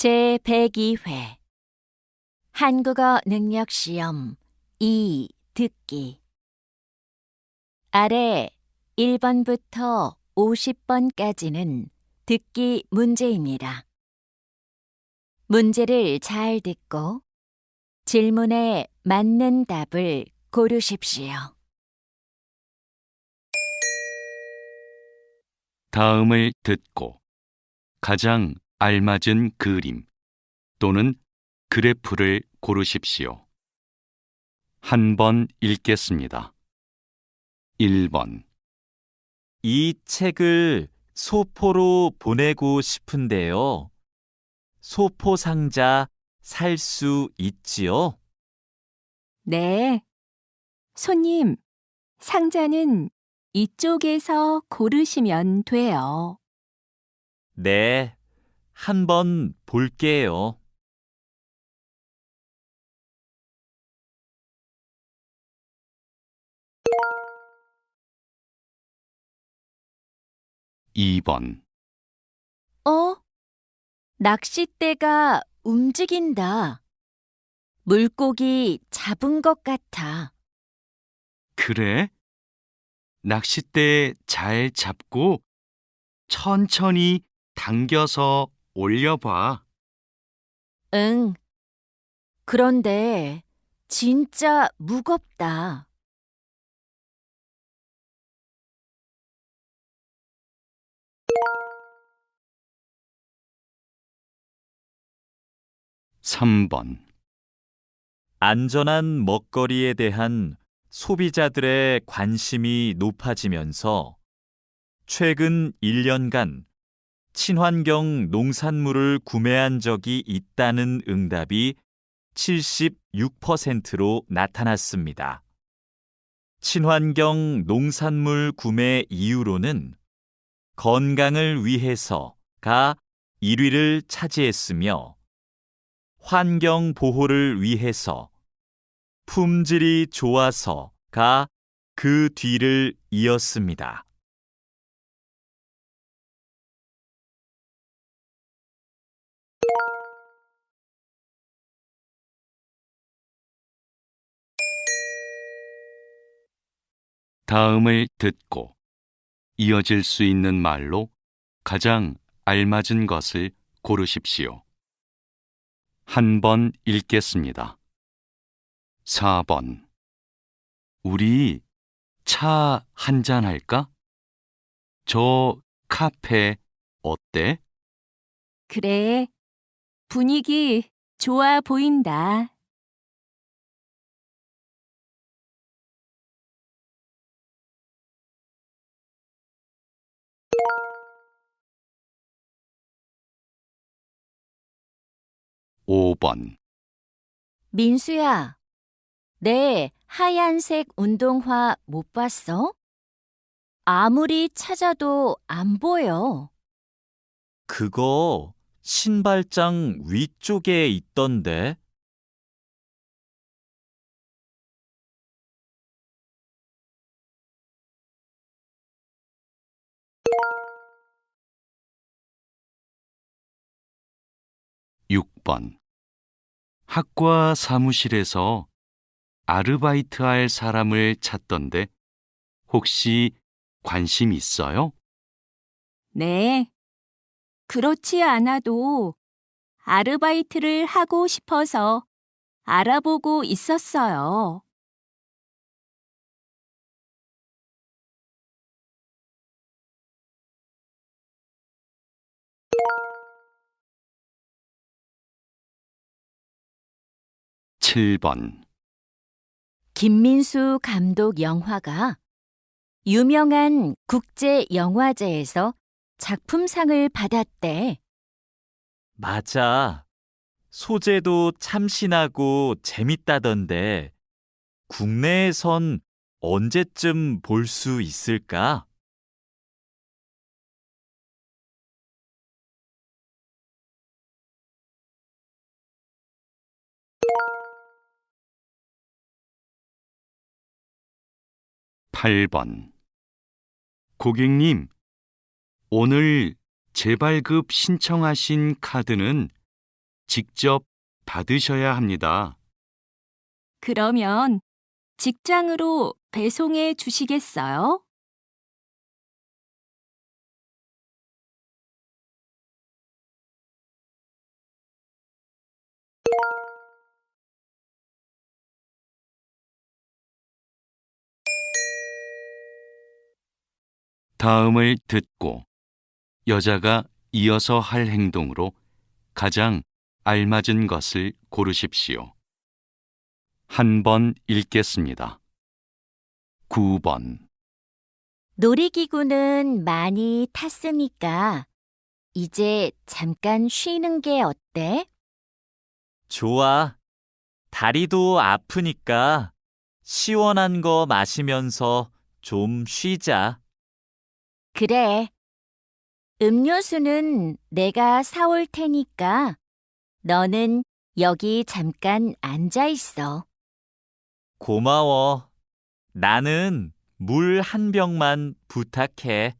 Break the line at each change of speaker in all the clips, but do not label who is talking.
제102회 한국어 능력 시험 2 듣기 아래 1번부터 50번까지는 듣기 문제입니다. 문제를 잘 듣고 질문에 맞는 답을 고르십시오.
다음을 듣고 가장 알맞은 그림 또는 그래프를 고르십시오. 한 번 읽겠습니다. 1번
이 책을 소포로 보내고 싶은데요. 소포 상자 살 수 있지요?
네. 손님, 상자는 이쪽에서 고르시면 돼요.
네, 한번 볼게요.
이 번
낚싯대가 움직인다. 물고기 잡은 것 같아.
그래? 낚싯대 잘 잡고 천천히 당겨서 올려봐.
응. 그런데 진짜 무겁다.
삼 번
안전한 먹거리에 대한 소비자들의 관심이 높아지면서 최근 1년간 친환경 농산물을 구매한 적이 있다는 응답이 76%로 나타났습니다. 친환경 농산물 구매 이유로는 건강을 위해서가 1위를 차지했으며 환경 보호를 위해서 품질이 좋아서가 그 뒤를 이었습니다.
다음을 듣고 이어질 수 있는 말로 가장 알맞은 것을 고르십시오. 한 번 읽겠습니다. 4번 우리 차 한잔 할까? 저 카페 어때?
그래. 분위기 좋아 보인다.
오 번
민수야, 내 하얀색 운동화 못 봤어? 아무리 찾아도 안 보여.
그거 신발장 위쪽에 있던데.
육 번 학과 사무실에서 아르바이트 할 사람을 찾던데 혹시 관심 있어요?
네. 그렇지 않아도 아르바이트를 하고 싶어서 알아보고 있었어요.
칠 번
김민수 감독 영화가 유명한 국제 영화제에서 작품상을 받았대.
맞아. 소재도 참신하고 재밌다던데 국내에선 언제쯤 볼 수 있을까?
팔 번 고객님, 오늘 재발급 신청하신 카드는 직접 받으셔야 합니다.
그러면 직장으로 배송해 주시겠어요?
다음을 듣고 여자가 이어서 할 행동으로 가장 알맞은 것을 고르십시오. 한 번 읽겠습니다. 9번.
놀이기구는 많이 탔으니까 이제 잠깐 쉬는 게 어때?
좋아. 다리도 아프니까 시원한 거 마시면서 좀 쉬자.
그래. 음료수는 내가 사올 테니까 너는 여기 잠깐 앉아 있어.
고마워. 나는 물 한 병만 부탁해.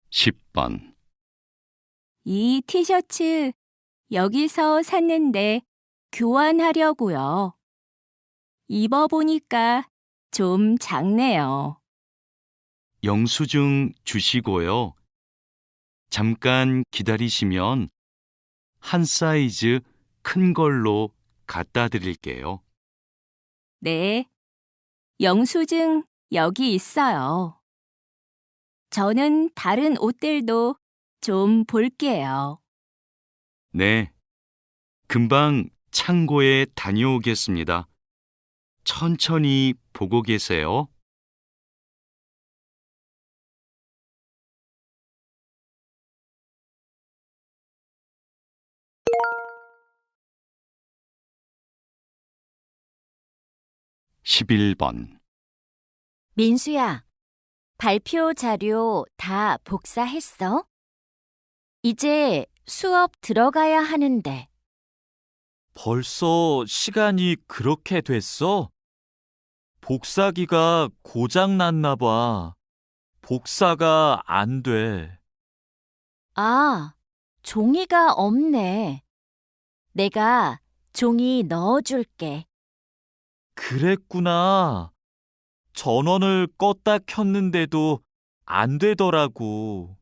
십 번.
이 티셔츠 여기서 샀는데 교환하려고요. 입어보니까 좀 작네요.
영수증 주시고요. 잠깐 기다리시면 한 사이즈 큰 걸로 갖다 드릴게요.
네, 영수증 여기 있어요. 저는 다른 옷들도 좀 볼게요.
네. 금방 창고에 다녀오겠습니다. 천천히 보고 계세요. 십일 번.
민수야, 발표 자료 다 복사했어? 이제 수업 들어가야 하는데.
벌써 시간이 그렇게 됐어? 복사기가 고장 났나 봐. 복사가 안 돼.
아, 종이가 없네. 내가 종이 넣어줄게.
그랬구나. 전원을 껐다 켰는데도 안 되더라고.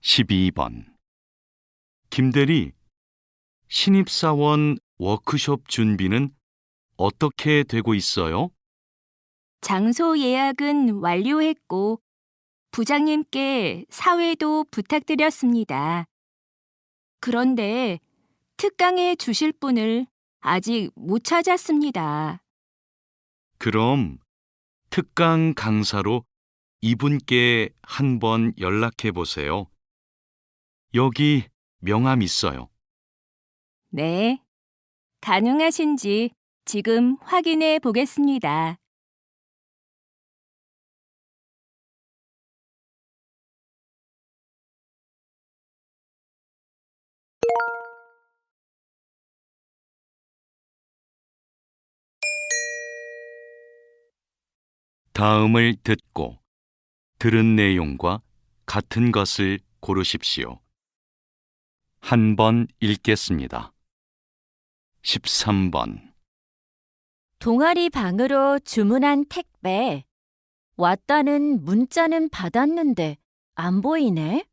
십이 번. 김대리, 신입사원 워크숍 준비는 어떻게 되고 있어요?
장소 예약은 완료했고, 부장님께 사회도 부탁드렸습니다. 그런데 특강해 주실 분을 아직 못 찾았습니다.
그럼 특강 강사로 이분께 한번 연락해 보세요. 여기 명함 있어요.
네, 가능하신지 지금 확인해 보겠습니다.
다음을 듣고 들은 내용과 같은 것을 고르십시오. 한 번 읽겠습니다. 13번.
동아리 방으로 주문한 택배. 왔다는 문자는 받았는데 안 보이네?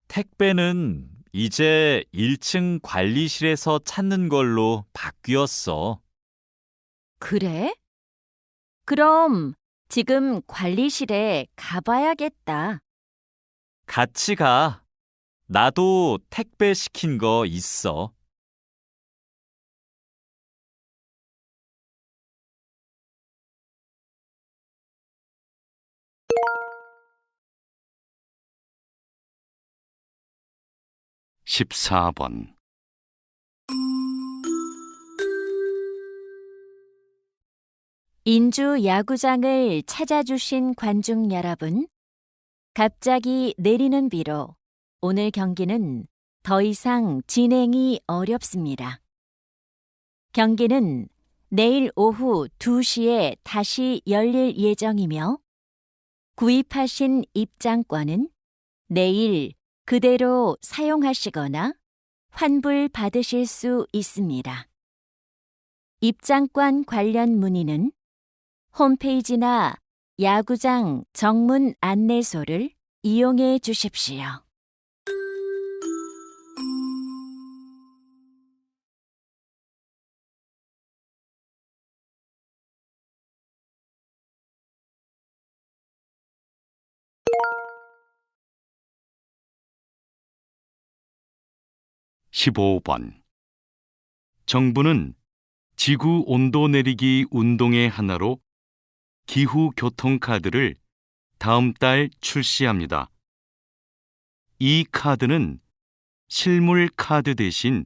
택배는 이제 1층 관리실에서 찾는 걸로 바뀌었어.
그래? 그럼 지금 관리실에 가봐야겠다.
같이 가. 나도 택배 시킨 거 있어.
(14번)
인주 야구장을 찾아주신 관중 여러분, 갑자기 내리는 비로 오늘 경기는 더 이상 진행이 어렵습니다. 경기는 내일 오후 2시에 다시 열릴 예정이며 구입하신 입장권은 내일 그대로 사용하시거나 환불 받으실 수 있습니다. 입장권 관련 문의는 홈페이지나 야구장 정문 안내소를 이용해 주십시오.
(15번) 정부는 지구 온도 내리기 운동의 하나로 기후 교통카드를 다음 달 출시합니다. 이 카드는 실물 카드 대신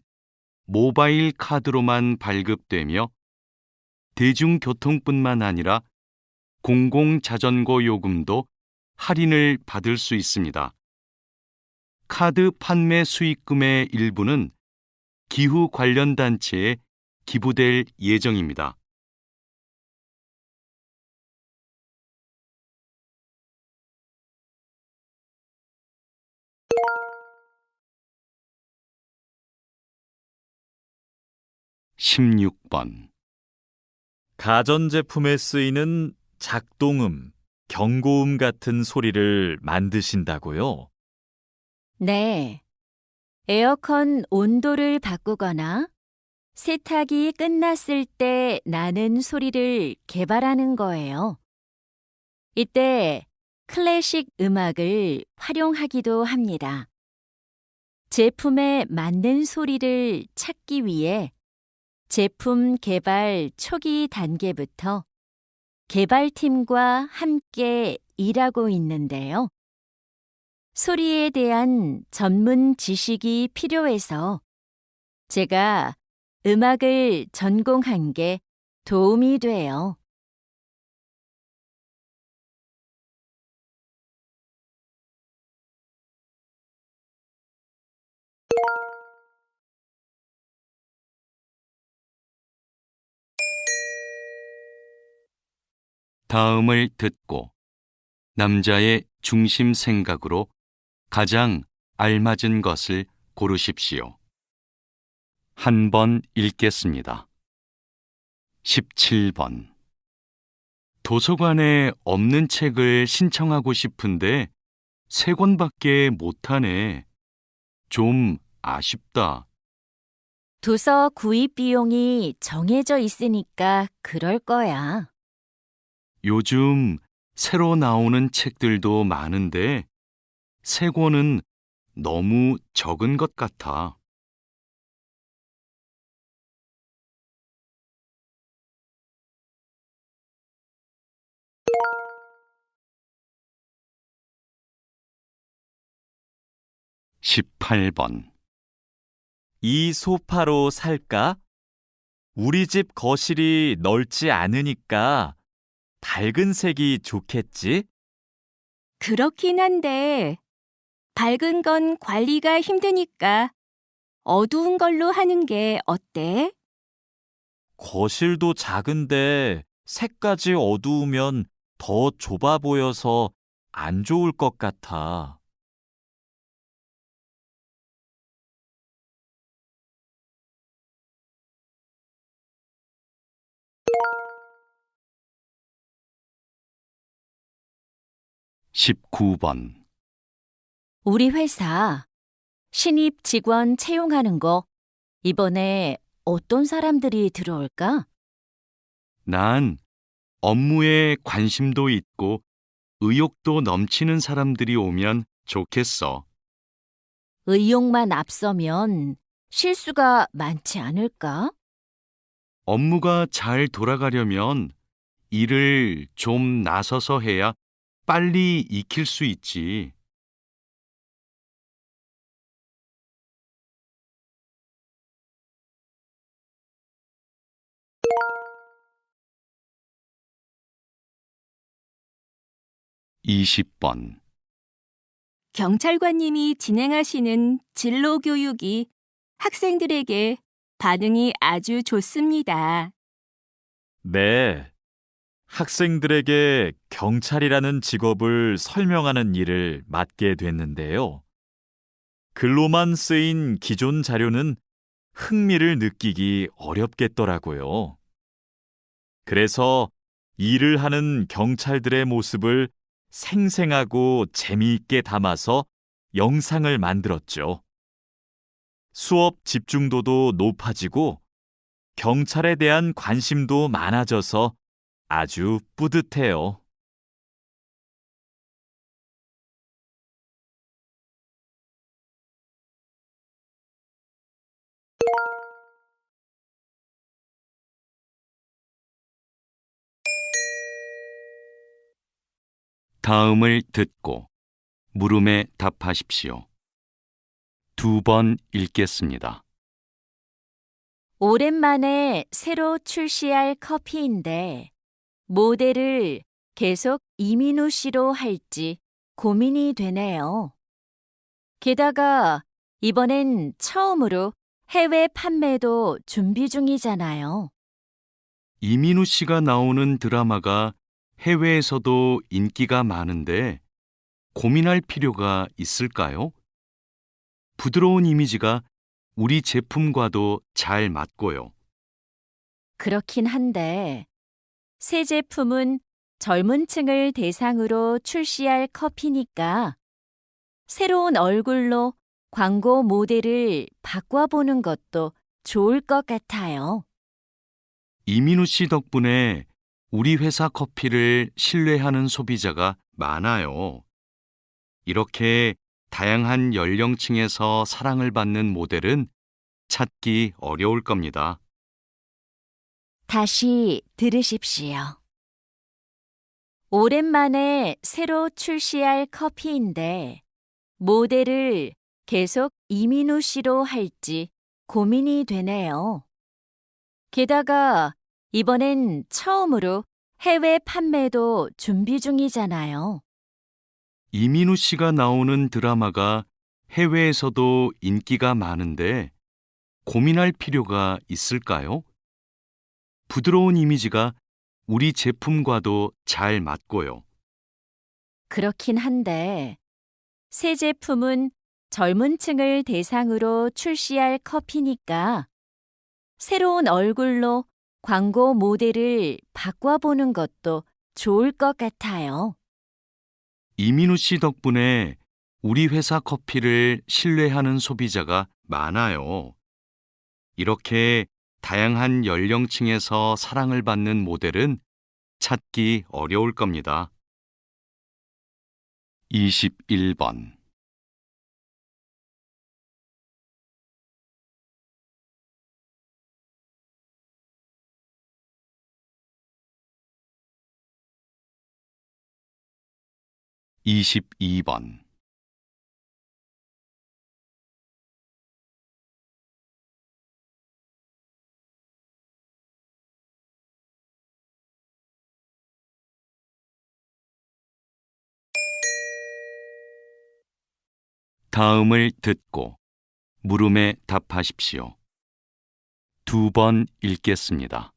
모바일 카드로만 발급되며 대중교통뿐만 아니라 공공자전거 요금도 할인을 받을 수 있습니다. 카드 판매 수익금의 일부는 기후 관련 단체에 기부될 예정입니다. (16번)
가전제품에 쓰이는 작동음, 경고음 같은 소리를 만드신다고요?
네. 에어컨 온도를 바꾸거나 세탁이 끝났을 때 나는 소리를 개발하는 거예요. 이때 클래식 음악을 활용하기도 합니다. 제품에 맞는 소리를 찾기 위해 제품 개발 초기 단계부터 개발팀과 함께 일하고 있는데요. 소리에 대한 전문 지식이 필요해서 제가 음악을 전공한 게 도움이 돼요.
다음을 듣고 남자의 중심 생각으로 가장 알맞은 것을 고르십시오. 한 번 읽겠습니다. 17번 도서관에 없는 책을 신청하고 싶은데 3권밖에 못하네. 좀 아쉽다.
도서 구입 비용이 정해져 있으니까 그럴 거야.
요즘 새로 나오는 책들도 많은데 3권은 너무 적은 것 같아. (18번)
이 소파로 살까? 우리 집 거실이 넓지 않으니까 밝은 색이 좋겠지?
그렇긴 한데 밝은 건 관리가 힘드니까 어두운 걸로 하는 게 어때?
거실도 작은데 색까지 어두우면 더 좁아 보여서 안 좋을 것 같아.
(19번)
우리 회사 신입 직원 채용하는 거 이번에 어떤 사람들이 들어올까?
난 업무에 관심도 있고 의욕도 넘치는 사람들이 오면 좋겠어.
의욕만 앞서면 실수가 많지 않을까?
업무가 잘 돌아가려면 일을 좀 나서서 해야 빨리 익힐 수 있지. 20번.
경찰관님이 진행하시는 진로 교육이 학생들에게 반응이 아주 좋습니다.
네. 학생들에게 경찰이라는 직업을 설명하는 일을 맡게 됐는데요. 글로만 쓰인 기존 자료는 흥미를 느끼기 어렵겠더라고요. 그래서 일을 하는 경찰들의 모습을 생생하고 재미있게 담아서 영상을 만들었죠. 수업 집중도도 높아지고 경찰에 대한 관심도 많아져서 아주 뿌듯해요.
다음을 듣고 물음에 답하십시오. 2번 읽겠습니다.
오랜만에 새로 출시할 커피인데 모델을 계속 이민우 씨로 할지 고민이 되네요. 게다가 이번엔 처음으로 해외 판매도 준비 중이잖아요.
이민우 씨가 나오는 드라마가 해외에서도 인기가 많은데 고민할 필요가 있을까요? 부드러운 이미지가 우리 제품과도 잘 맞고요.
그렇긴 한데 새 제품은 젊은 층을 대상으로 출시할 커피니까 새로운 얼굴로 광고 모델을 바꿔보는 것도 좋을 것 같아요.
이민우 씨 덕분에 우리 회사 커피를 신뢰하는 소비자가 많아요. 이렇게 다양한 연령층에서 사랑을 받는 모델은 찾기 어려울 겁니다.
다시 들으십시오. 오랜만에 새로 출시할 커피인데 모델을 계속 이민우 씨로 할지 고민이 되네요. 게다가 이번엔 처음으로 해외 판매도 준비 중이잖아요.
이민우 씨가 나오는 드라마가 해외에서도 인기가 많은데 고민할 필요가 있을까요? 부드러운 이미지가 우리 제품과도 잘 맞고요.
그렇긴 한데 새 제품은 젊은 층을 대상으로 출시할 커피니까 새로운 얼굴로 광고 모델을 바꿔보는 것도 좋을 것 같아요.
이민우 씨 덕분에 우리 회사 커피를 신뢰하는 소비자가 많아요. 이렇게 다양한 연령층에서 사랑을 받는 모델은 찾기 어려울 겁니다. 21번. (22번) 다음을 듣고 물음에 답하십시오. 2번 읽겠습니다.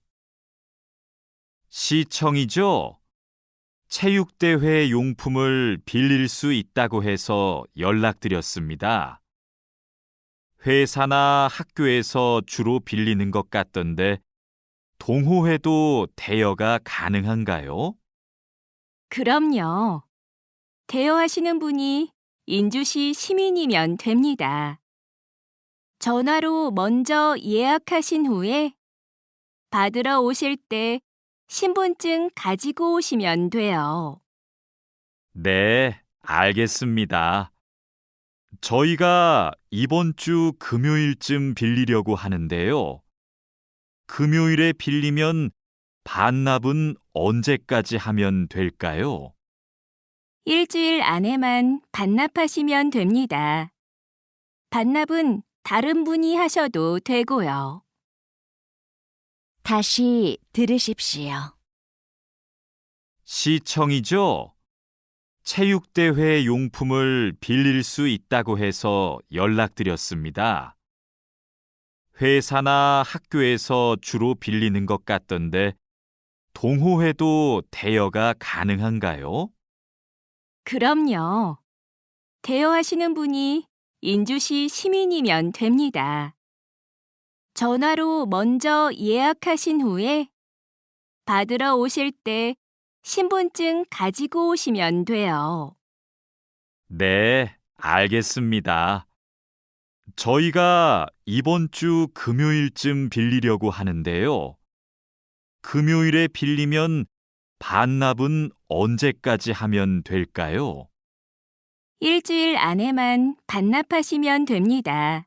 시청이죠? 체육대회 용품을 빌릴 수 있다고 해서 연락드렸습니다. 회사나 학교에서 주로 빌리는 것 같던데 동호회도 대여가 가능한가요?
그럼요. 대여하시는 분이 인주시 시민이면 됩니다. 전화로 먼저 예약하신 후에 받으러 오실 때 신분증 가지고 오시면 돼요.
네, 알겠습니다. 저희가 이번 주 금요일쯤 빌리려고 하는데요. 금요일에 빌리면 반납은 언제까지 하면 될까요?
일주일 안에만 반납하시면 됩니다. 반납은 다른 분이 하셔도 되고요.
다시 들으십시오.
시청이죠? 체육대회 용품을 빌릴 수 있다고 해서 연락드렸습니다. 회사나 학교에서 주로 빌리는 것 같던데 동호회도 대여가 가능한가요?
그럼요. 대여하시는 분이 인주시 시민이면 됩니다. 전화로 먼저 예약하신 후에 받으러 오실 때 신분증 가지고 오시면 돼요.
네, 알겠습니다. 저희가 이번 주 금요일쯤 빌리려고 하는데요. 금요일에 빌리면 반납은 언제까지 하면 될까요?
일주일 안에만 반납하시면 됩니다.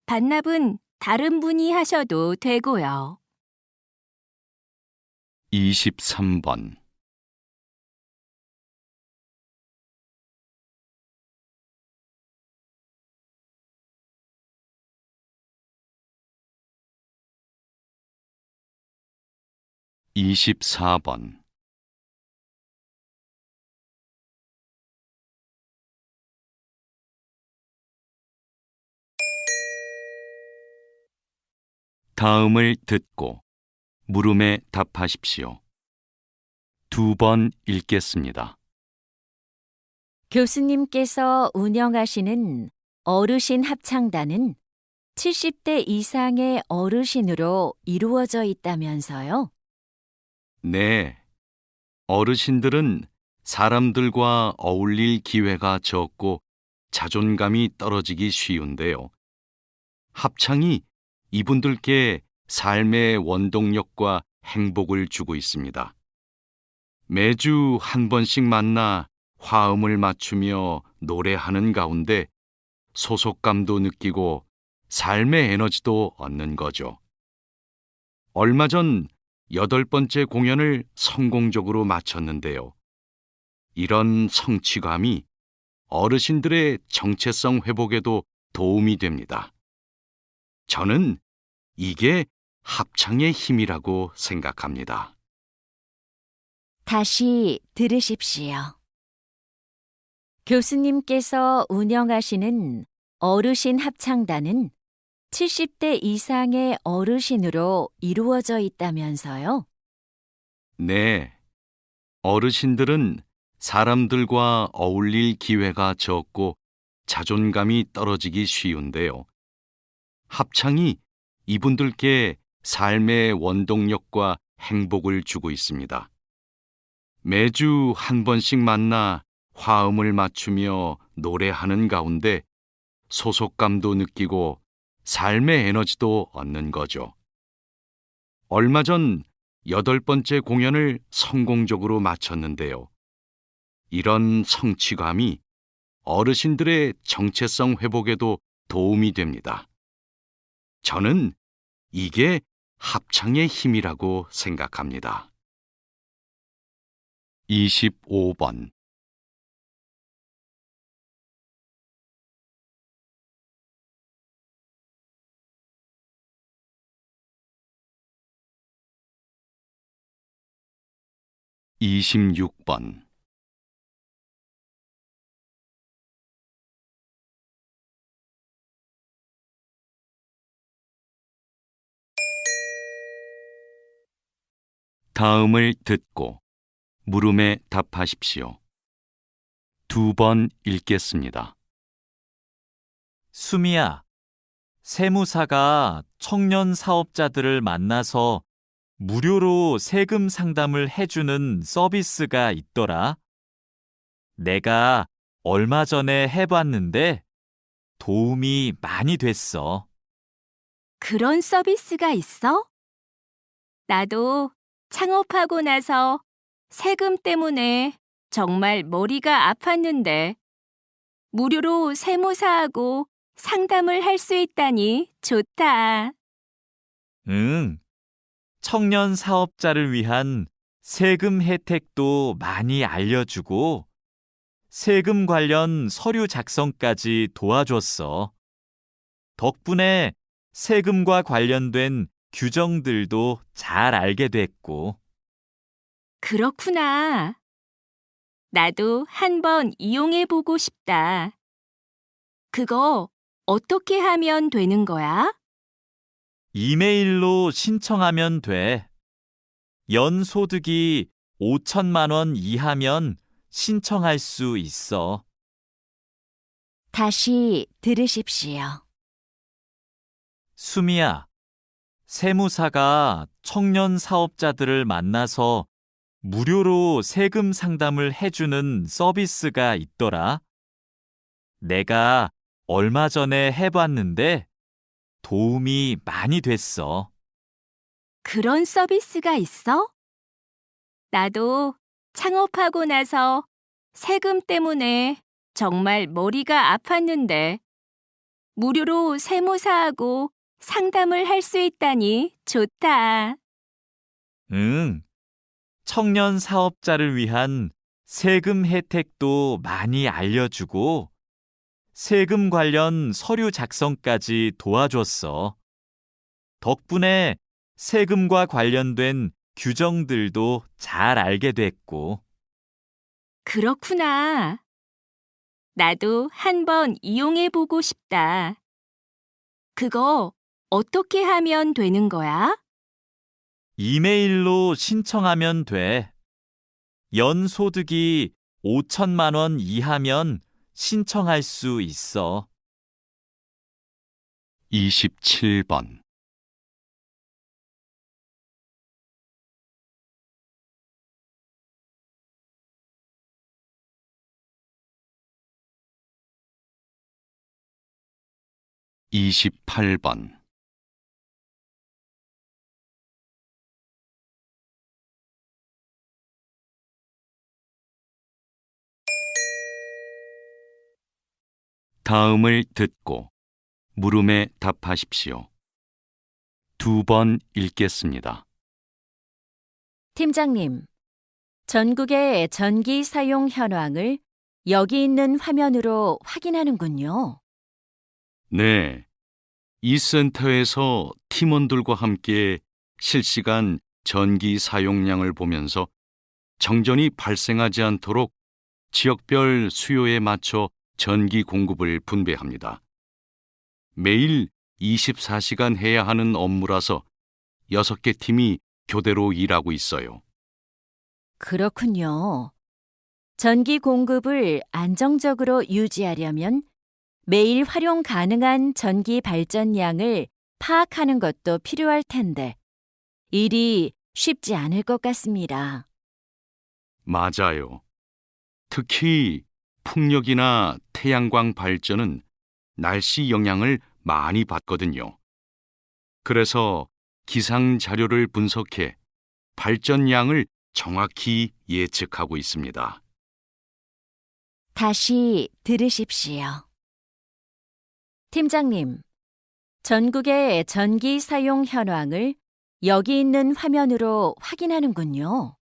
반납은 다른 분이 하셔도 되고요.
23번. (24번) 다음을 듣고 물음에 답하십시오. 2번 읽겠습니다.
교수님께서 운영하시는 어르신 합창단은 70대 이상의 어르신으로 이루어져 있다면서요?
네. 어르신들은 사람들과 어울릴 기회가 적고 자존감이 떨어지기 쉬운데요. 합창이 이분들께 삶의 원동력과 행복을 주고 있습니다. 매주 한 번씩 만나 화음을 맞추며 노래하는 가운데 소속감도 느끼고 삶의 에너지도 얻는 거죠. 얼마 전 8번째 공연을 성공적으로 마쳤는데요. 이런 성취감이 어르신들의 정체성 회복에도 도움이 됩니다. 저는 이게 합창의 힘이라고 생각합니다.
다시 들으십시오. 교수님께서 운영하시는 어르신 합창단은 70대 이상의 어르신으로 이루어져 있다면서요?
네. 어르신들은 사람들과 어울릴 기회가 적고 자존감이 떨어지기 쉬운데요. 합창이 이분들께 삶의 원동력과 행복을 주고 있습니다. 매주 한 번씩 만나 화음을 맞추며 노래하는 가운데 소속감도 느끼고 삶의 에너지도 얻는 거죠. 얼마 전 8번째 공연을 성공적으로 마쳤는데요. 이런 성취감이 어르신들의 정체성 회복에도 도움이 됩니다. 저는 이게 합창의 힘이라고 생각합니다. 25번. (26번) 다음을 듣고 물음에 답하십시오. 2번 읽겠습니다.
수미야, 세무사가 청년 사업자들을 만나서 무료로 세금 상담을 해주는 서비스가 있더라. 내가 얼마 전에 해봤는데 도움이 많이 됐어.
그런 서비스가 있어? 나도 창업하고 나서 세금 때문에 정말 머리가 아팠는데 무료로 세무사하고 상담을 할 수 있다니 좋다.
응. 청년 사업자를 위한 세금 혜택도 많이 알려주고 세금 관련 서류 작성까지 도와줬어. 덕분에 세금과 관련된 규정들도 잘 알게 됐고.
그렇구나. 나도 한번 이용해 보고 싶다. 그거 어떻게 하면 되는 거야?
이메일로 신청하면 돼. 연소득이 5천만 원 이하면 신청할 수 있어.
다시 들으십시오.
수미야, 세무사가 청년 사업자들을 만나서 무료로 세금 상담을 해주는 서비스가 있더라. 내가 얼마 전에 해봤는데 도움이 많이 됐어.
그런 서비스가 있어? 나도 창업하고 나서 세금 때문에 정말 머리가 아팠는데 무료로 세무사하고 상담을 할 수 있다니 좋다.
응, 청년 사업자를 위한 세금 혜택도 많이 알려주고 세금 관련 서류 작성까지 도와줬어. 덕분에 세금과 관련된 규정들도 잘 알게 됐고.
그렇구나. 나도 한번 이용해 보고 싶다. 그거 어떻게 하면 되는 거야?
이메일로 신청하면 돼. 연소득이 5천만 원 이하면 신청할 수 있어.
27번. (28번) 다음을 듣고 물음에 답하십시오. 2번 읽겠습니다.
팀장님, 전국의 전기 사용 현황을 여기 있는 화면으로 확인하는군요.
네, 이 센터에서 팀원들과 함께 실시간 전기 사용량을 보면서 정전이 발생하지 않도록 지역별 수요에 맞춰 전기 공급을 분배합니다. 매일 24시간 해야 하는 업무라서 6개 팀이 교대로 일하고 있어요.
그렇군요. 전기 공급을 안정적으로 유지하려면 매일 활용 가능한 전기 발전량을 파악하는 것도 필요할 텐데 일이 쉽지 않을 것 같습니다.
맞아요. 특히 풍력이나 태양광 발전은 날씨 영향을 많이 받거든요. 그래서 기상 자료를 분석해 발전량을 정확히 예측하고 있습니다.
다시 들으십시오. 팀장님, 전국의 전기 사용 현황을 여기 있는 화면으로 확인하는군요.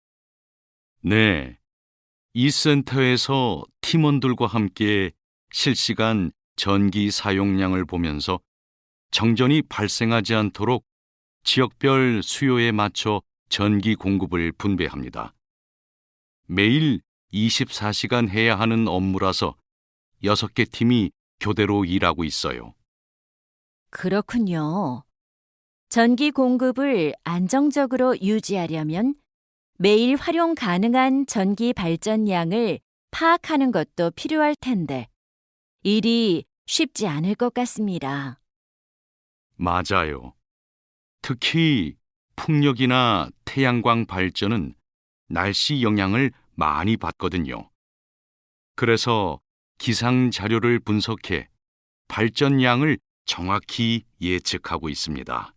네, 이 센터에서 팀원들과 함께 실시간 전기 사용량을 보면서 정전이 발생하지 않도록 지역별 수요에 맞춰 전기 공급을 분배합니다. 매일 24시간 해야 하는 업무라서 6개 팀이 교대로 일하고 있어요.
그렇군요. 전기 공급을 안정적으로 유지하려면 매일 활용 가능한 전기 발전량을 파악하는 것도 필요할 텐데 일이 쉽지 않을 것 같습니다.
맞아요. 특히 풍력이나 태양광 발전은 날씨 영향을 많이 받거든요. 그래서 기상 자료를 분석해 발전량을 정확히 예측하고 있습니다.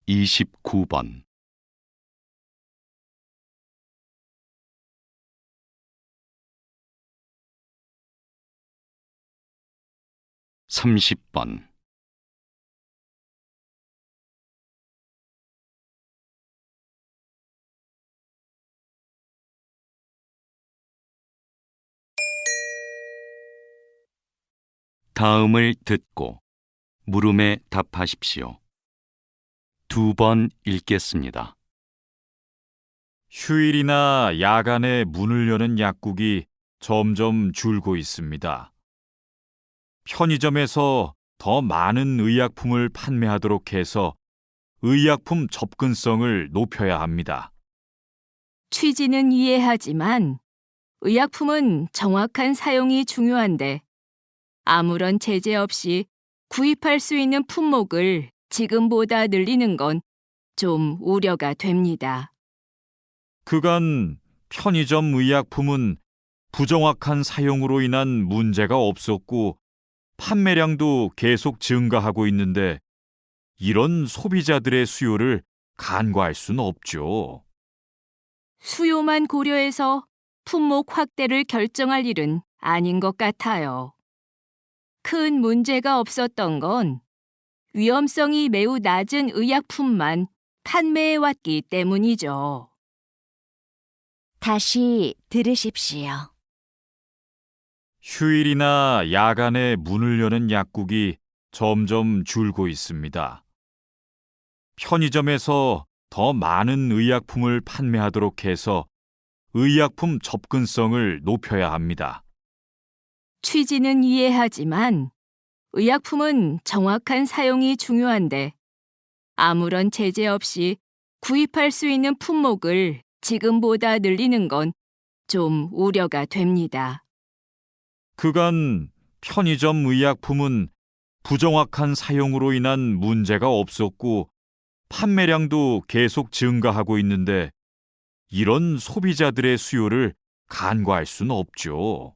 29번. (30번) 다음을 듣고 물음에 답하십시오. 2번 읽겠습니다.
휴일이나 야간에 문을 여는 약국이 점점 줄고 있습니다. 편의점에서 더 많은 의약품을 판매하도록 해서 의약품 접근성을 높여야 합니다.
취지는 이해하지만 의약품은 정확한 사용이 중요한데 아무런 제재 없이 구입할 수 있는 품목을 지금보다 늘리는 건 좀 우려가 됩니다.
그간 편의점 의약품은 부정확한 사용으로 인한 문제가 없었고 판매량도 계속 증가하고 있는데 이런 소비자들의 수요를 간과할 수는 없죠.
수요만 고려해서 품목 확대를 결정할 일은 아닌 것 같아요. 큰 문제가 없었던 건 위험성이 매우 낮은 의약품만 판매해왔기 때문이죠.
다시 들으십시오.
휴일이나 야간에 문을 여는 약국이 점점 줄고 있습니다. 편의점에서 더 많은 의약품을 판매하도록 해서 의약품 접근성을 높여야 합니다.
취지는 이해하지만 의약품은 정확한 사용이 중요한데 아무런 제재 없이 구입할 수 있는 품목을 지금보다 늘리는 건 좀 우려가 됩니다.
그간 편의점 의약품은 부정확한 사용으로 인한 문제가 없었고 판매량도 계속 증가하고 있는데 이런 소비자들의 수요를 간과할 수는 없죠.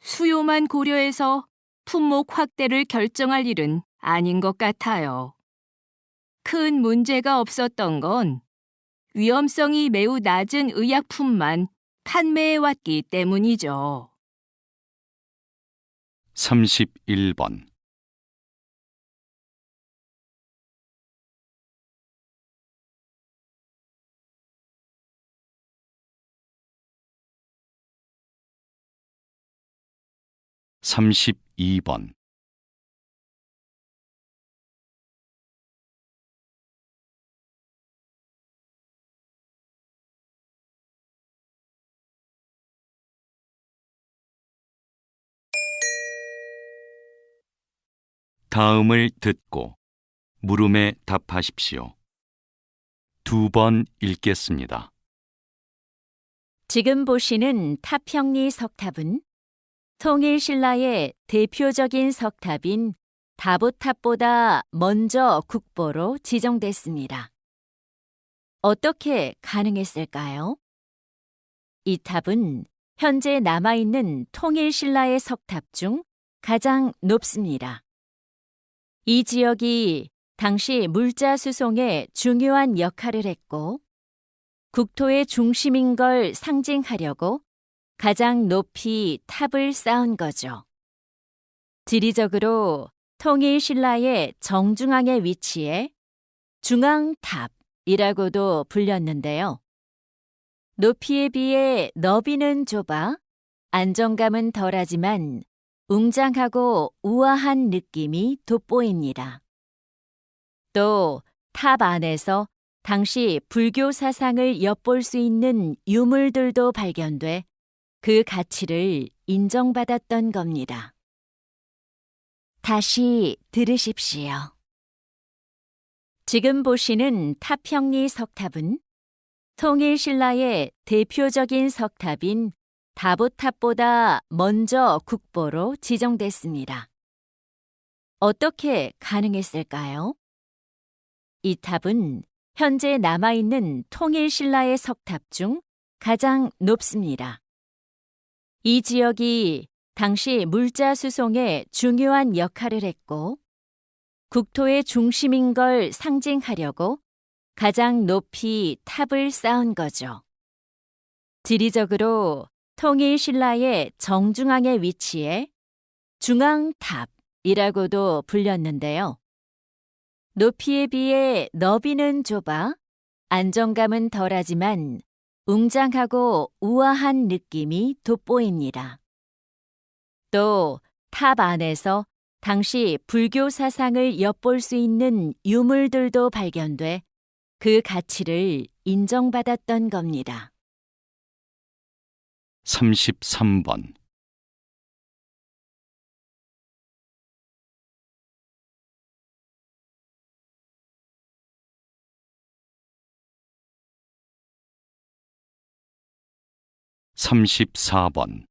수요만 고려해서 품목 확대를 결정할 일은 아닌 것 같아요. 큰 문제가 없었던 건 위험성이 매우 낮은 의약품만 판매해왔기 때문이죠.
31번. (32번) 다음을 듣고 물음에 답하십시오. 2번 읽겠습니다.
지금 보시는 타평리 석탑은 통일신라의 대표적인 석탑인 다보탑보다 먼저 국보로 지정됐습니다. 어떻게 가능했을까요? 이 탑은 현재 남아있는 통일신라의 석탑 중 가장 높습니다. 이 지역이 당시 물자 수송에 중요한 역할을 했고 국토의 중심인 걸 상징하려고 가장 높이 탑을 쌓은 거죠. 지리적으로 통일신라의 정중앙에 위치해 중앙탑이라고도 불렸는데요. 높이에 비해 너비는 좁아 안정감은 덜하지만 웅장하고 우아한 느낌이 돋보입니다. 또 탑 안에서 당시 불교 사상을 엿볼 수 있는 유물들도 발견돼 그 가치를 인정받았던 겁니다. 다시 들으십시오. 지금 보시는 타평리 석탑은 통일신라의 대표적인 석탑인 다보탑보다 먼저 국보로 지정됐습니다. 어떻게 가능했을까요? 이 탑은 현재 남아있는 통일신라의 석탑 중 가장 높습니다. 이 지역이 당시 물자 수송에 중요한 역할을 했고 국토의 중심인 걸 상징하려고 가장 높이 탑을 쌓은 거죠. 지리적으로 통일신라의 정중앙에 위치해 중앙탑이라고도 불렸는데요. 높이에 비해 너비는 좁아 안정감은 덜하지만 웅장하고 우아한 느낌이 돋보입니다. 또 탑 안에서 당시 불교 사상을 엿볼 수 있는 유물들도 발견돼 그 가치를 인정받았던 겁니다.
33번. 34번.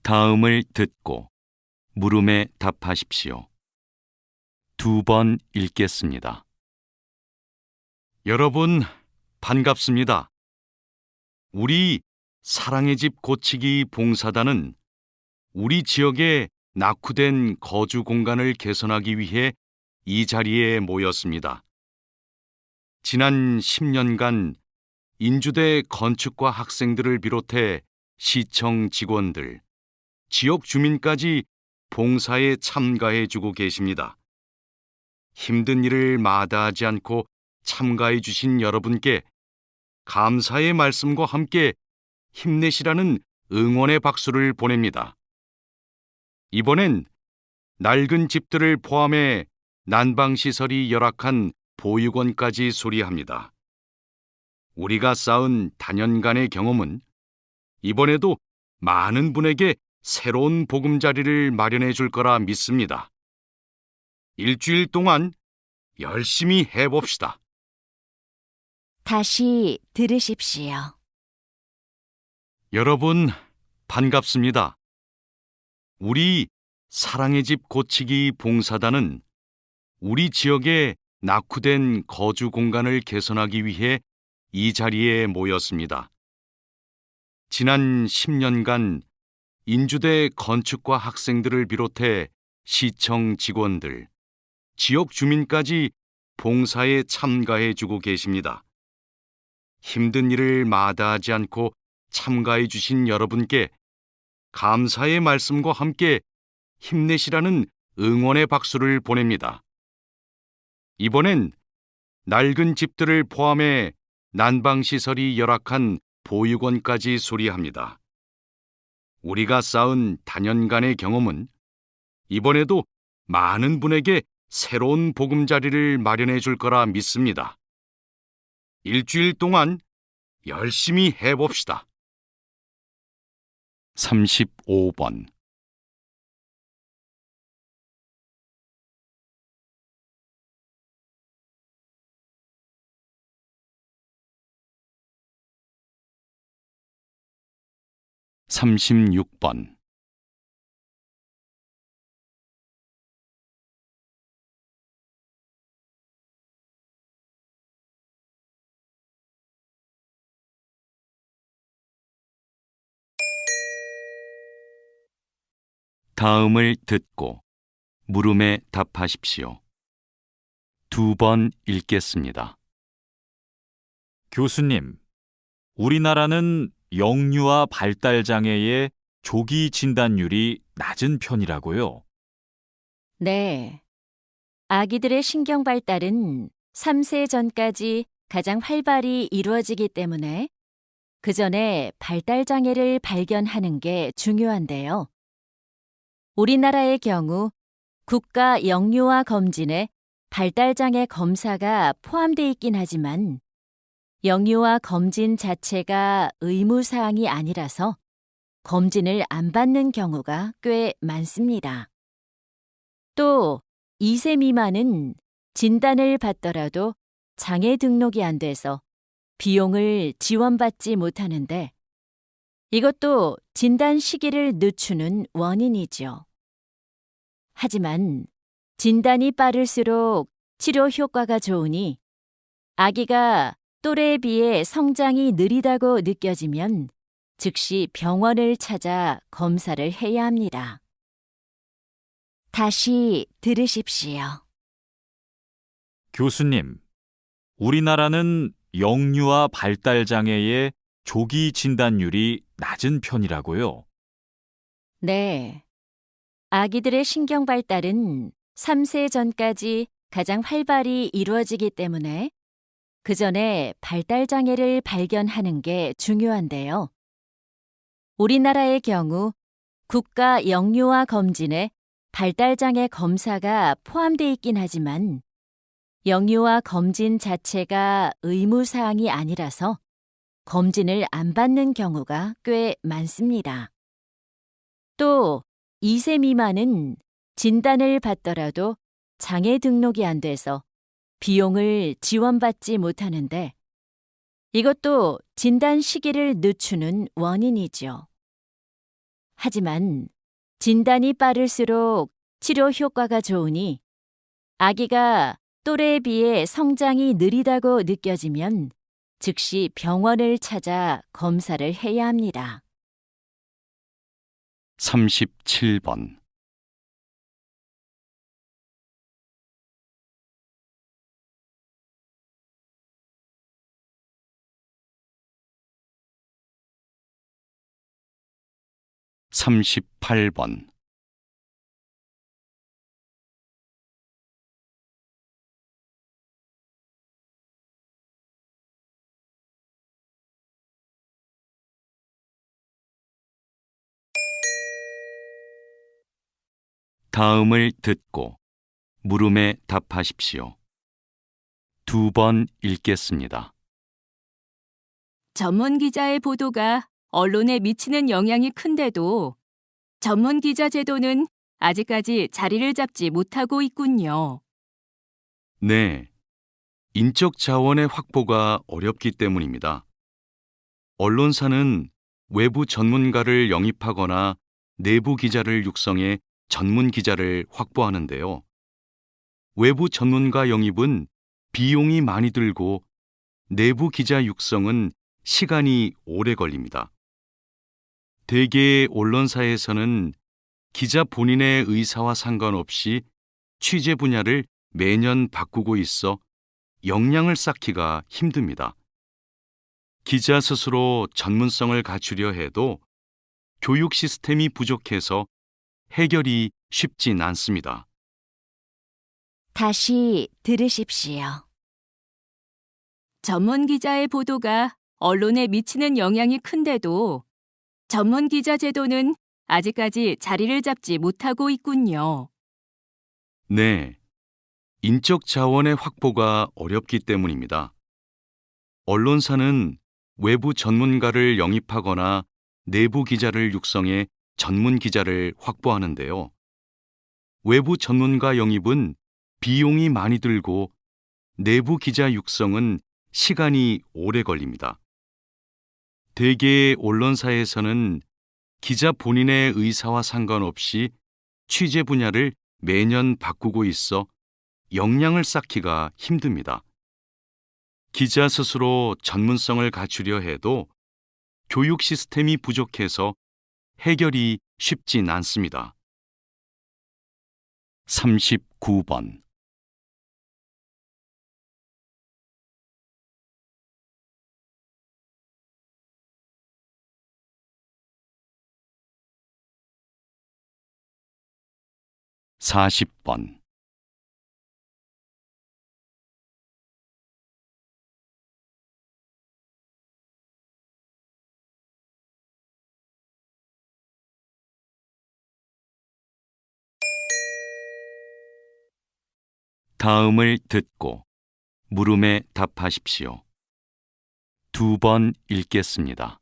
'다음을 듣고 물음에 답하십시오. 2번 읽겠습니다. 여러분, 반갑습니다. 우리 사랑의 집 고치기 봉사단은 우리 지역의 낙후된 거주 공간을 개선하기 위해 이 자리에 모였습니다. 지난 10년간 인주대 건축과 학생들을 비롯해 시청 직원들, 지역 주민까지 봉사에 참가해 주고 계십니다. 힘든 일을 마다하지 않고 참가해 주신 여러분께 감사의 말씀과 함께 힘내시라는 응원의 박수를 보냅니다. 이번엔 낡은 집들을 포함해 난방시설이 열악한 보육원까지 수리합니다. 우리가 쌓은 다년간의 경험은 이번에도 많은 분에게 새로운 보금자리를 마련해 줄 거라 믿습니다. 일주일 동안 열심히 해봅시다.
다시 들으십시오.
여러분, 반갑습니다. 우리 사랑의 집 고치기 봉사단은 우리 지역의 낙후된 거주 공간을 개선하기 위해 이 자리에 모였습니다. 지난 10년간 인주대 건축과 학생들을 비롯해 시청 직원들, 지역 주민까지 봉사에 참가해 주고 계십니다. 힘든 일을 마다하지 않고 참가해 주신 여러분께 감사의 말씀과 함께 힘내시라는 응원의 박수를 보냅니다. 이번엔 낡은 집들을 포함해 난방시설이 열악한 보육원까지 수리합니다. 우리가 쌓은 다년간의 경험은 이번에도 많은 분에게 새로운 보금자리를 마련해 줄 거라 믿습니다. 일주일 동안 열심히 해봅시다. 35번. 36번. '다음을 듣고 물음에 답하십시오. 2번 읽겠습니다.
교수님, 우리나라는 영유아 발달 장애의 조기 진단율이 낮은 편이라고요?
네. 아기들의 신경 발달은 3세 전까지 가장 활발히 이루어지기 때문에 그 전에 발달 장애를 발견하는 게 중요한데요. 우리나라의 경우 국가 영유아 검진에 발달 장애 검사가 포함돼 있긴 하지만 영유아 검진 자체가 의무사항이 아니라서 검진을 안 받는 경우가 꽤 많습니다. 또 2세 미만은 진단을 받더라도 장애 등록이 안 돼서 비용을 지원받지 못하는데 이것도 진단 시기를 늦추는 원인이죠. 하지만 진단이 빠를수록 치료 효과가 좋으니 아기가 또래에 비해 성장이 느리다고 느껴지면 즉시 병원을 찾아 검사를 해야 합니다. 다시 들으십시오.
교수님, 우리나라는 영유아 발달 장애의 조기 진단율이 낮은 편이라고요?
네. 아기들의 신경 발달은 3세 전까지 가장 활발히 이루어지기 때문에 그 전에 발달장애를 발견하는 게 중요한데요. 우리나라의 경우 국가 영유아 검진에 발달장애 검사가 포함돼 있긴 하지만 영유아 검진 자체가 의무사항이 아니라서 검진을 안 받는 경우가 꽤 많습니다. 또 2세 미만은 진단을 받더라도 장애 등록이 안 돼서 비용을 지원받지 못하는데 이것도 진단 시기를 늦추는 원인이죠. 하지만 진단이 빠를수록 치료 효과가 좋으니 아기가 또래에 비해 성장이 느리다고 느껴지면 즉시 병원을 찾아 검사를 해야 합니다.
37번. 38번. '다음을 듣고 물음에 답하십시오. 2번 읽겠습니다.
전문 기자의 보도가 언론에 미치는 영향이 큰데도 전문 기자 제도는 아직까지 자리를 잡지 못하고 있군요.
네. 인적 자원의 확보가 어렵기 때문입니다. 언론사는 외부 전문가를 영입하거나 내부 기자를 육성해 전문 기자를 확보하는데요. 외부 전문가 영입은 비용이 많이 들고 내부 기자 육성은 시간이 오래 걸립니다. 대개의 언론사에서는 기자 본인의 의사와 상관없이 취재 분야를 매년 바꾸고 있어 역량을 쌓기가 힘듭니다. 기자 스스로 전문성을 갖추려 해도 교육 시스템이 부족해서 해결이 쉽진 않습니다.
다시 들으십시오.
전문 기자의 보도가 언론에 미치는 영향이 큰데도 전문 기자 제도는 아직까지 자리를 잡지 못하고 있군요.
네. 인적 자원의 확보가 어렵기 때문입니다. 언론사는 외부 전문가를 영입하거나 내부 기자를 육성해 전문 기자를 확보하는데요. 외부 전문가 영입은 비용이 많이 들고 내부 기자 육성은 시간이 오래 걸립니다. 대개의 언론사에서는 기자 본인의 의사와 상관없이 취재 분야를 매년 바꾸고 있어 역량을 쌓기가 힘듭니다. 기자 스스로 전문성을 갖추려 해도 교육 시스템이 부족해서 해결이 쉽진 않습니다. 39번. 40번. '다음을 듣고 물음에 답하십시오. 2번 읽겠습니다.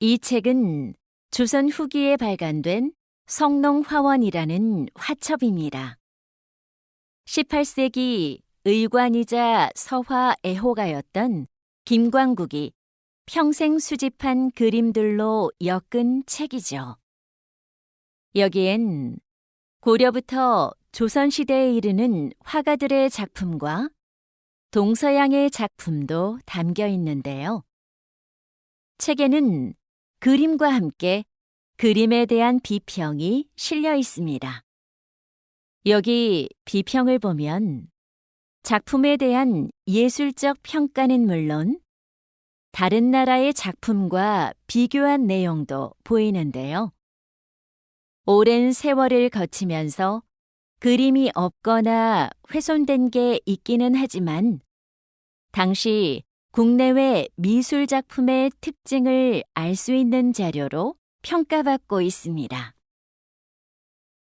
이 책은 조선 후기에 발간된 성농화원이라는 화첩입니다. 18세기 의관이자 서화 애호가였던 김광국이 평생 수집한 그림들로 엮은 책이죠. 여기엔 고려부터 조선시대에 이르는 화가들의 작품과 동서양의 작품도 담겨 있는데요. 책에는 그림과 함께 그림에 대한 비평이 실려 있습니다. 여기 비평을 보면 작품에 대한 예술적 평가는 물론 다른 나라의 작품과 비교한 내용도 보이는데요. 오랜 세월을 거치면서 그림이 없거나 훼손된 게 있기는 하지만 당시 국내외 미술 작품의 특징을 알 수 있는 자료로 평가받고 있습니다.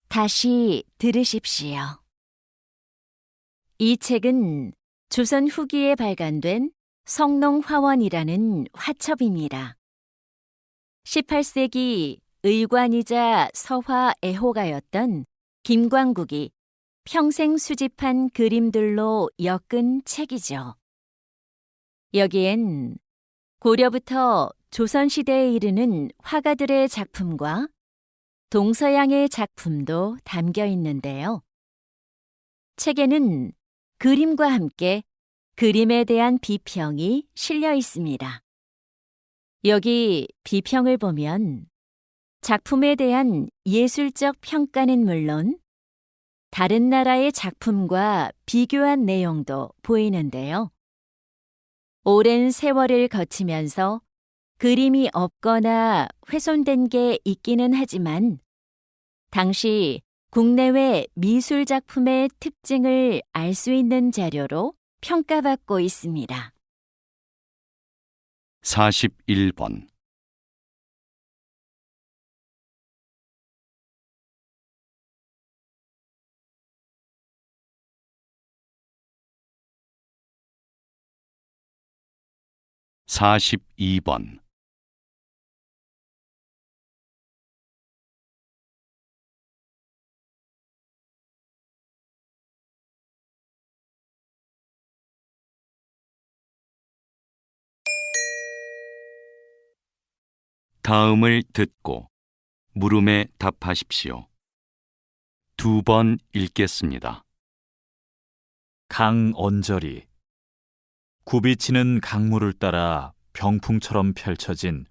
다시 들으십시오. 이 책은 조선 후기에 발간된 성농화원이라는 화첩입니다. 18세기 의관이자 서화 애호가였던 김광국이 평생 수집한 그림들로 엮은 책이죠. 여기엔 고려부터 조선시대에 이르는 화가들의 작품과 동서양의 작품도 담겨 있는데요. 책에는 그림과 함께 그림에 대한 비평이 실려 있습니다. 여기 비평을 보면 작품에 대한 예술적 평가는 물론 다른 나라의 작품과 비교한 내용도 보이는데요. 오랜 세월을 거치면서 그림이 없거나 훼손된 게 있기는 하지만 당시 국내외 미술 작품의 특징을 알 수 있는 자료로 평가받고 있습니다.
41번. 42번. 다음을 듣고 물음에 답하십시오. 2번 읽겠습니다.
강언저리. 굽이치는 강물을 따라 병풍처럼 펼쳐진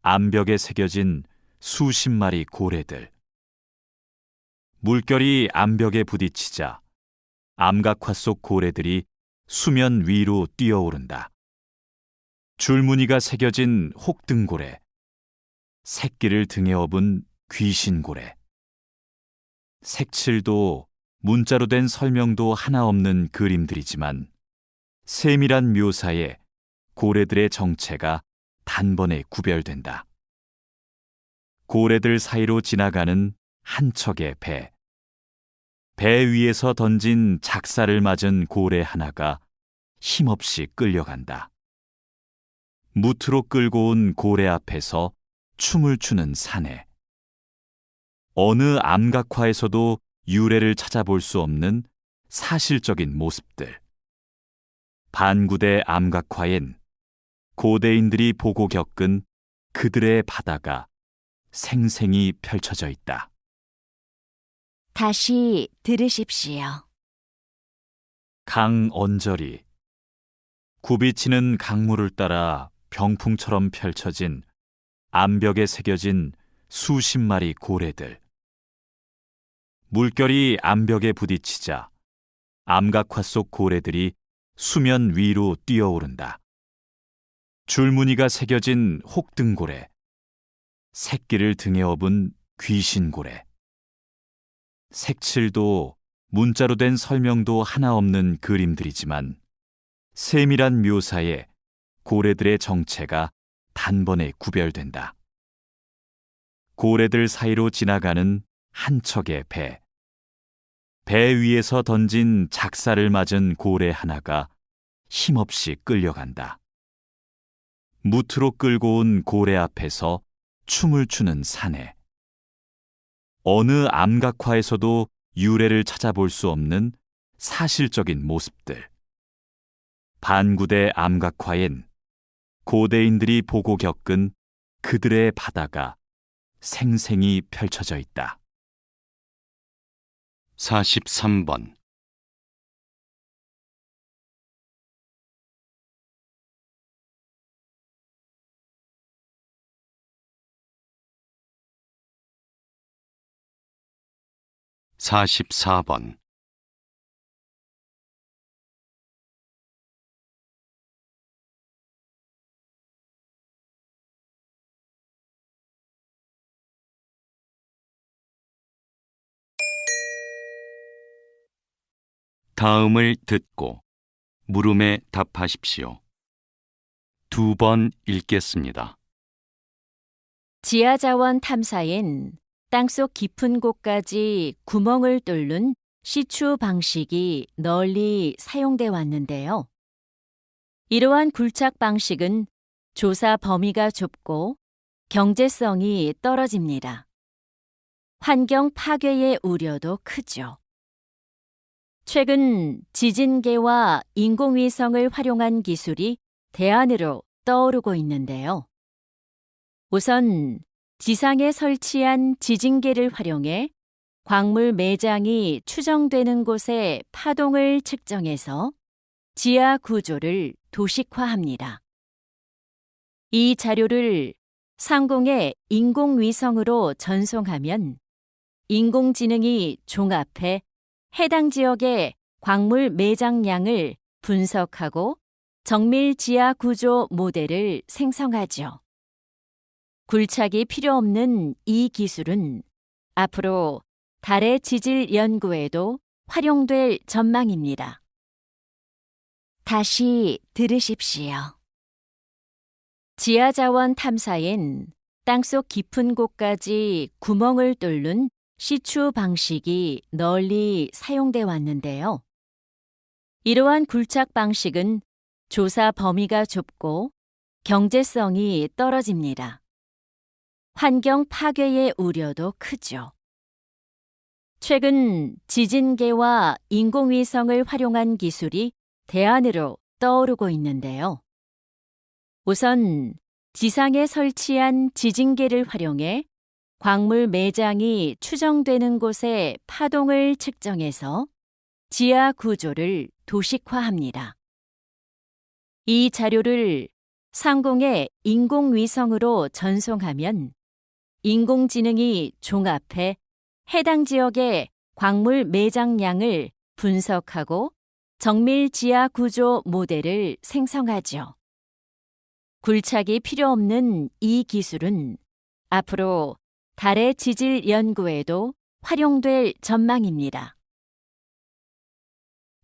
암벽에 새겨진 수십 마리 고래들. 물결이 암벽에 부딪히자 암각화 속 고래들이 수면 위로 뛰어오른다. 줄무늬가 새겨진 혹등고래, 새끼를 등에 업은 귀신고래. 색칠도 문자로 된 설명도 하나 없는 그림들이지만 세밀한 묘사에 고래들의 정체가 단번에 구별된다. 고래들 사이로 지나가는 한 척의 배. 배 위에서 던진 작사를 맞은 고래 하나가 힘없이 끌려간다. 무트로 끌고 온 고래 앞에서 춤을 추는 사내. 어느 암각화에서도 유래를 찾아볼 수 없는 사실적인 모습들. 반구대 암각화엔 고대인들이 보고 겪은 그들의 바다가 생생히 펼쳐져 있다.
다시 들으십시오.
강언저리. 굽이치는 강물을 따라 병풍처럼 펼쳐진 암벽에 새겨진 수십 마리 고래들. 물결이 암벽에 부딪히자 암각화 속 고래들이 수면 위로 뛰어오른다. 줄무늬가 새겨진 혹등고래, 새끼를 등에 업은 귀신고래. 색칠도 문자로 된 설명도 하나 없는 그림들이지만 세밀한 묘사에 고래들의 정체가 단번에 구별된다. 고래들 사이로 지나가는 한 척의 배. 배 위에서 던진 작사를 맞은 고래 하나가 힘없이 끌려간다. 무트로 끌고 온 고래 앞에서 춤을 추는 사내. 어느 암각화에서도 유래를 찾아볼 수 없는 사실적인 모습들. 반구대 암각화엔 고대인들이 보고 겪은 그들의 바다가 생생히 펼쳐져 있다.
43번. 44번. 다음을 듣고 물음에 답하십시오. 2번 읽겠습니다.
지하자원 탐사엔 땅속 깊은 곳까지 구멍을 뚫는 시추 방식이 널리 사용돼 왔는데요. 이러한 굴착 방식은 조사 범위가 좁고 경제성이 떨어집니다. 환경 파괴의 우려도 크죠. 최근 지진계와 인공위성을 활용한 기술이 대안으로 떠오르고 있는데요. 우선 지상에 설치한 지진계를 활용해 광물 매장이 추정되는 곳의 파동을 측정해서 지하 구조를 도식화합니다. 이 자료를 상공의 인공위성으로 전송하면 인공지능이 종합해 해당 지역의 광물 매장량을 분석하고 정밀 지하 구조 모델을 생성하죠. 굴착이 필요 없는 이 기술은 앞으로 달의 지질 연구에도 활용될 전망입니다. 다시 들으십시오. 지하자원 탐사엔 땅속 깊은 곳까지 구멍을 뚫는 시추 방식이 널리 사용돼 왔는데요. 이러한 굴착 방식은 조사 범위가 좁고 경제성이 떨어집니다. 환경 파괴의 우려도 크죠. 최근 지진계와 인공위성을 활용한 기술이 대안으로 떠오르고 있는데요. 우선 지상에 설치한 지진계를 활용해 광물 매장이 추정되는 곳의 파동을 측정해서 지하 구조를 도식화합니다. 이 자료를 상공의 인공위성으로 전송하면 인공지능이 종합해 해당 지역의 광물 매장량을 분석하고 정밀 지하 구조 모델을 생성하죠. 굴착이 필요 없는 이 기술은 앞으로 달의 지질 연구에도 활용될 전망입니다.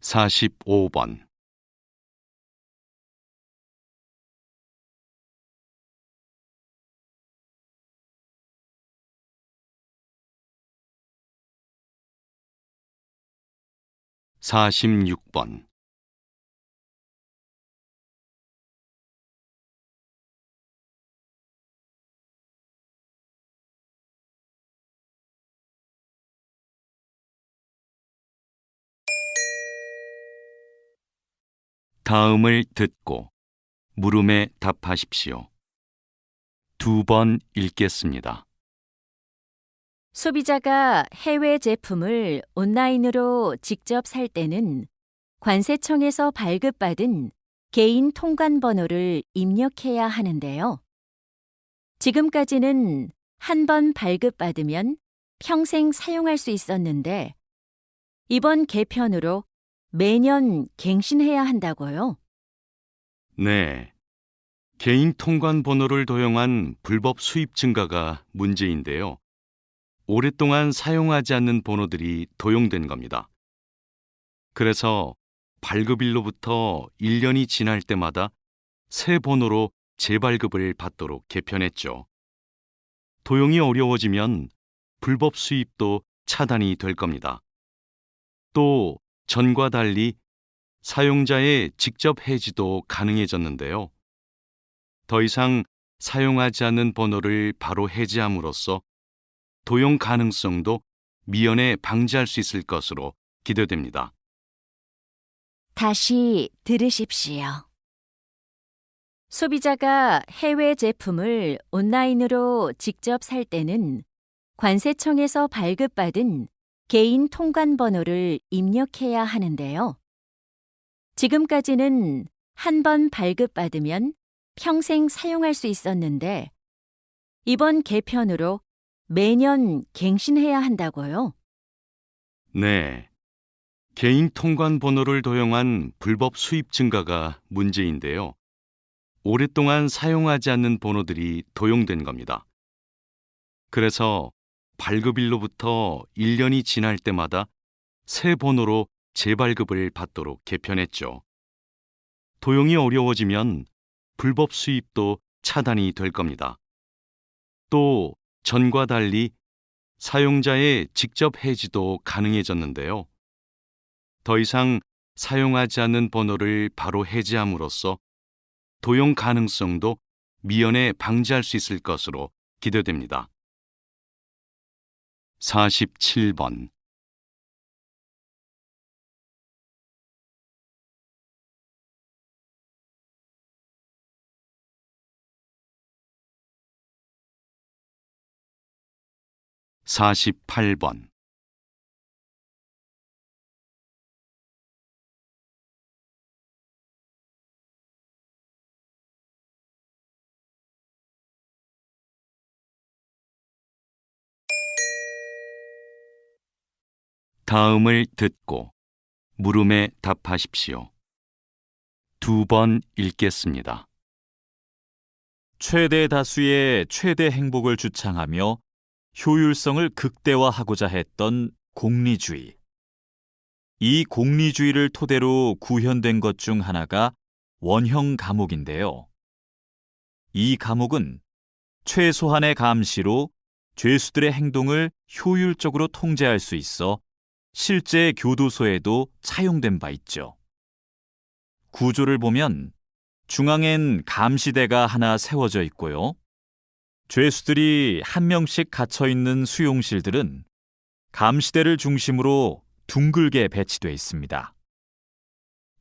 45번. (46번) 다음을 듣고 물음에 답하십시오. 2번 읽겠습니다.
소비자가 해외 제품을 온라인으로 직접 살 때는 관세청에서 발급받은 개인 통관번호를 입력해야 하는데요. 지금까지는 한 번 발급받으면 평생 사용할 수 있었는데 이번 개편으로 매년 갱신해야 한다고요?
네. 개인 통관 번호를 도용한 불법 수입 증가가 문제인데요. 오랫동안 사용하지 않는 번호들이 도용된 겁니다. 그래서 발급일로부터 1년이 지날 때마다 새 번호로 재발급을 받도록 개편했죠. 도용이 어려워지면 불법 수입도 차단이 될 겁니다. 또 전과 달리 사용자의 직접 해지도 가능해졌는데요. 더 이상 사용하지 않는 번호를 바로 해지함으로써 도용 가능성도 미연에 방지할 수 있을 것으로 기대됩니다.
다시 들으십시오. 소비자가 해외 제품을 온라인으로 직접 살 때는 관세청에서 발급받은 개인 통관번호를 입력해야 하는데요. 지금까지는 한 번 발급받으면 평생 사용할 수 있었는데 이번 개편으로 매년 갱신해야 한다고요?
네. 개인 통관 번호를 도용한 불법 수입 증가가 문제인데요. 오랫동안 사용하지 않는 번호들이 도용된 겁니다. 그래서 발급일로부터 1년이 지날 때마다 새 번호로 재발급을 받도록 개편했죠. 도용이 어려워지면 불법 수입도 차단이 될 겁니다. 또 전과 달리 사용자의 직접 해지도 가능해졌는데요. 더 이상 사용하지 않는 번호를 바로 해지함으로써 도용 가능성도 미연에 방지할 수 있을 것으로 기대됩니다. 47번 48번 '다음을 듣고 물음에 답하십시오. 2번 읽겠습니다.
최대 다수의 최대 행복을 주창하며 효율성을 극대화하고자 했던 공리주의. 이 공리주의를 토대로 구현된 것 중 하나가 원형 감옥인데요. 이 감옥은 최소한의 감시로 죄수들의 행동을 효율적으로 통제할 수 있어 실제 교도소에도 차용된 바 있죠. 구조를 보면 중앙엔 감시대가 하나 세워져 있고요. 죄수들이 한 명씩 갇혀 있는 수용실들은 감시대를 중심으로 둥글게 배치돼 있습니다.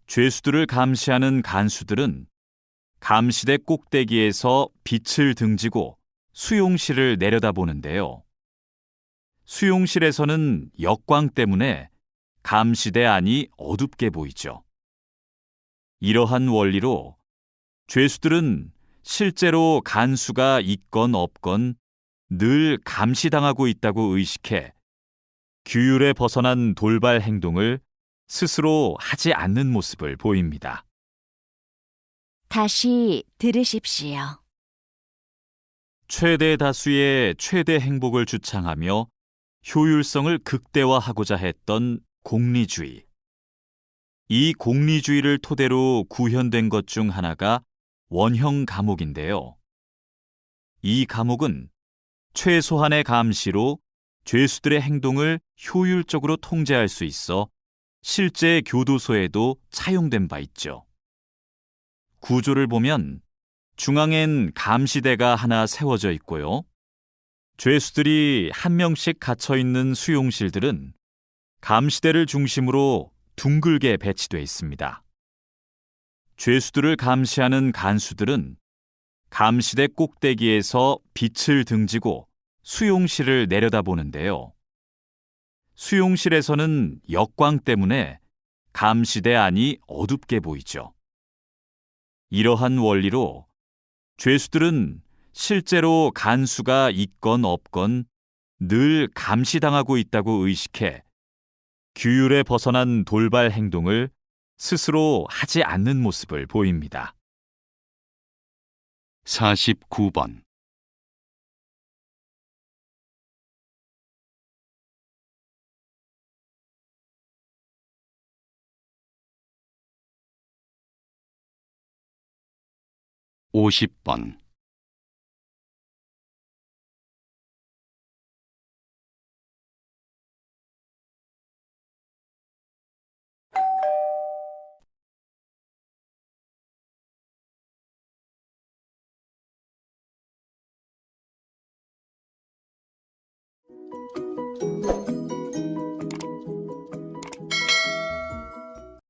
죄수들을 감시하는 간수들은 감시대 꼭대기에서 빛을 등지고 수용실을 내려다보는데요. 수용실에서는 역광 때문에 감시대 안이 어둡게 보이죠. 이러한 원리로 죄수들은 실제로 간수가 있건 없건 늘 감시당하고 있다고 의식해 규율에 벗어난 돌발 행동을 스스로 하지 않는 모습을 보입니다.
다시 들으십시오.
최대 다수의 최대 행복을 주창하며 효율성을 극대화하고자 했던 공리주의. 이 공리주의를 토대로 구현된 것 중 하나가 원형 감옥인데요. 이 감옥은 최소한의 감시로 죄수들의 행동을 효율적으로 통제할 수 있어 실제 교도소에도 차용된 바 있죠. 구조를 보면 중앙엔 감시대가 하나 세워져 있고요. 죄수들이 한 명씩 갇혀 있는 수용실들은 감시대를 중심으로 둥글게 배치돼 있습니다. 죄수들을 감시하는 간수들은 감시대 꼭대기에서 빛을 등지고 수용실을 내려다보는데요. 수용실에서는 역광 때문에 감시대 안이 어둡게 보이죠. 이러한 원리로 죄수들은 실제로 간수가 있건 없건 늘 감시당하고 있다고 의식해 규율에 벗어난 돌발 행동을 스스로 하지 않는 모습을 보입니다.
49번 50번